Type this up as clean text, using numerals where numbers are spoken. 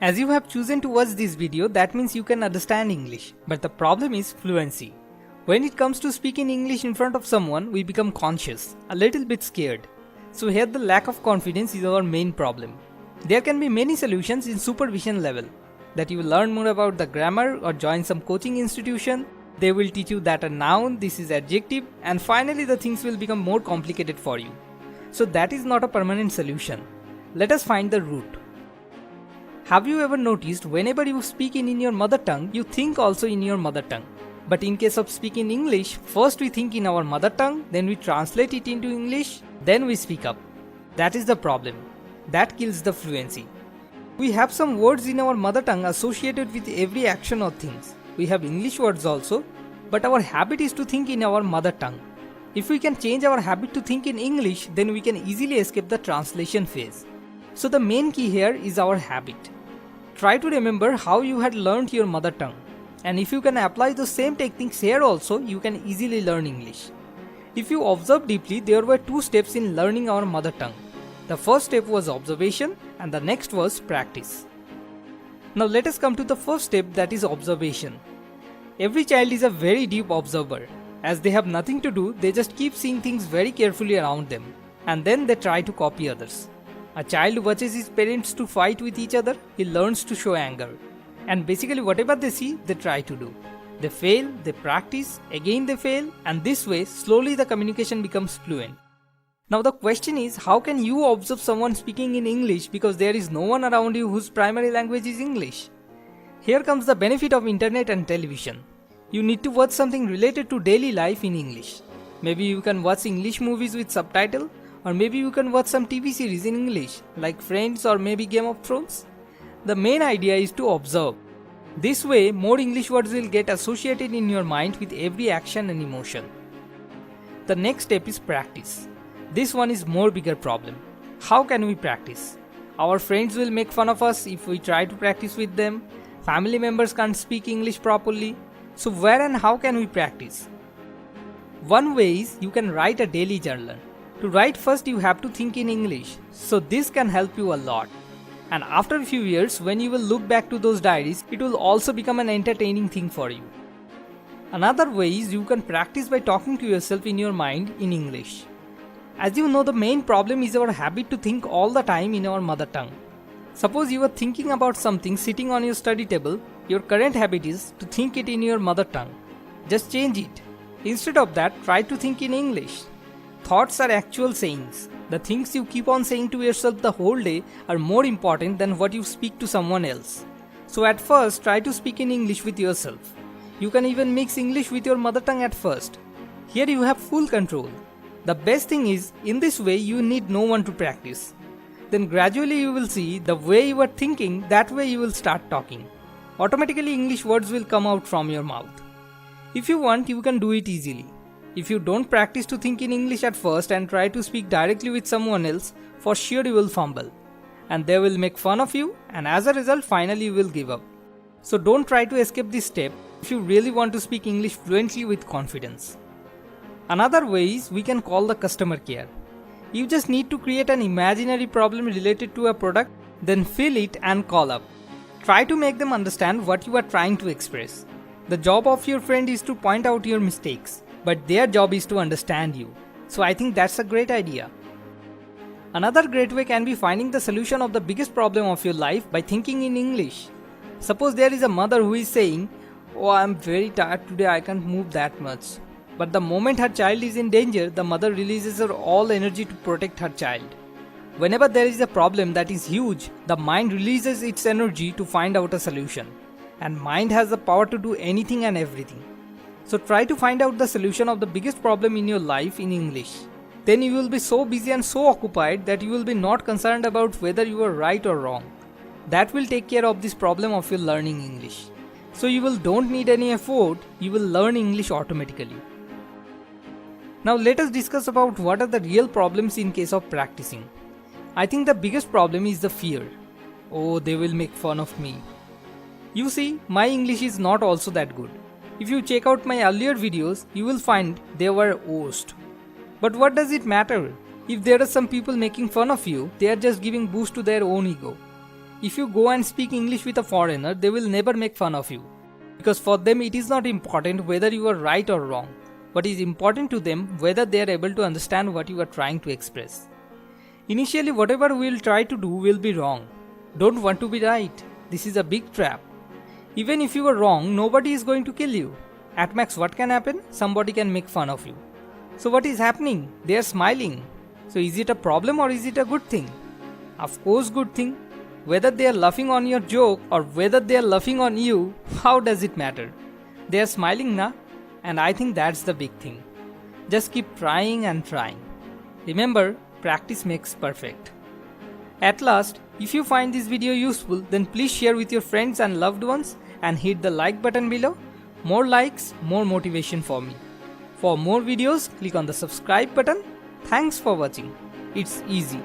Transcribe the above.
As you have chosen to watch this video, that means you can understand English. But the problem is fluency. When it comes to speaking English in front of someone, we become conscious, a little bit scared. So here the lack of confidence is our main problem. There can be many solutions in supervision level. That you learn more about the grammar or join some coaching institution. They will teach you that a noun, this is adjective, and finally the things will become more complicated for you. So that is not a permanent solution. Let us find the root. Have you ever noticed whenever you speak in your mother tongue, you think also in your mother tongue. But in case of speaking English, first we think in our mother tongue, then we translate it into English, then we speak up. That is the problem. That kills the fluency. We have some words in our mother tongue associated with every action or things. We have English words also, but our habit is to think in our mother tongue. If we can change our habit to think in English, then we can easily escape the translation phase. So the main key here is our habit. Try to remember how you had learned your mother tongue. And if you can apply the same techniques here also, you can easily learn English. If you observe deeply, there were two steps in learning our mother tongue. The first step was observation and the next was practice. Now let us come to the first step, that is observation. Every child is a very deep observer. As they have nothing to do, they just keep seeing things very carefully around them and then they try to copy others. A child watches his parents to fight with each other, he learns to show anger. And basically whatever they see, they try to do. They fail, they practice, again they fail, and this way slowly the communication becomes fluent. Now the question is, how can you observe someone speaking in English because there is no one around you whose primary language is English? Here comes the benefit of internet and television. You need to watch something related to daily life in English. Maybe you can watch English movies with subtitle, or maybe you can watch some TV series in English like Friends or maybe Game of Thrones. The main idea is to observe. This way, more English words will get associated in your mind with every action and emotion. The next step is practice. This one is more bigger problem. How can we practice? Our friends will make fun of us if we try to practice with them. Family members can't speak English properly. So where and how can we practice? One way is you can write a daily journal. To write first you have to think in English. So this can help you a lot. And after a few years, when you will look back to those diaries, it will also become an entertaining thing for you. Another way is you can practice by talking to yourself in your mind in English. As you know, the main problem is our habit to think all the time in our mother tongue. Suppose you are thinking about something sitting on your study table, your current habit is to think it in your mother tongue. Just change it. Instead of that, try to think in English. Thoughts are actual sayings. The things you keep on saying to yourself the whole day are more important than what you speak to someone else. So at first, try to speak in English with yourself. You can even mix English with your mother tongue at first. Here you have full control. The best thing is, in this way you need no one to practice. Then gradually you will see the way you are thinking, that way you will start talking. Automatically English words will come out from your mouth. If you want, you can do it easily. If you don't practice to think in English at first and try to speak directly with someone else, for sure you will fumble. And they will make fun of you, and as a result finally you will give up. So don't try to escape this step if you really want to speak English fluently with confidence. Another way is we can call the customer care. You just need to create an imaginary problem related to a product, then fill it and call up. Try to make them understand what you are trying to express. The job of your friend is to point out your mistakes, but their job is to understand you. So I think that's a great idea. Another great way can be finding the solution of the biggest problem of your life by thinking in English. Suppose there is a mother who is saying, "Oh, I'm very tired today, I can't move that much." But the moment her child is in danger, the mother releases her all energy to protect her child. Whenever there is a problem that is huge, the mind releases its energy to find out a solution. And mind has the power to do anything and everything. So try to find out the solution of the biggest problem in your life in English. Then you will be so busy and so occupied that you will be not concerned about whether you are right or wrong. That will take care of this problem of your learning English. So you will don't need any effort, you will learn English automatically. Now let us discuss about what are the real problems in case of practicing. I think the biggest problem is the fear. Oh, they will make fun of me. You see, my English is not also that good. If you check out my earlier videos, you will find they were worst. But what does it matter? If there are some people making fun of you, they are just giving boost to their own ego. if you go and speak English with a foreigner, they will never make fun of you. Because for them it is not important whether you are right or wrong. What is important to them whether they are able to understand what you are trying to express. Initially whatever we will try to do will be wrong. Don't want to be right. This is a big trap. Even if you are wrong, nobody is going to kill you. At max what can happen? Somebody can make fun of you. So what is happening? They are smiling. So is it a problem or is it a good thing? Of course good thing. Whether they are laughing on your joke or whether they are laughing on you, how does it matter? They are smiling na? And I think that's the big thing. Just keep trying and trying. Remember, practice makes perfect. At last, if you find this video useful, then please share with your friends and loved ones and hit the like button below. More likes, more motivation for me. For more videos, click on the subscribe button. Thanks for watching. It's easy.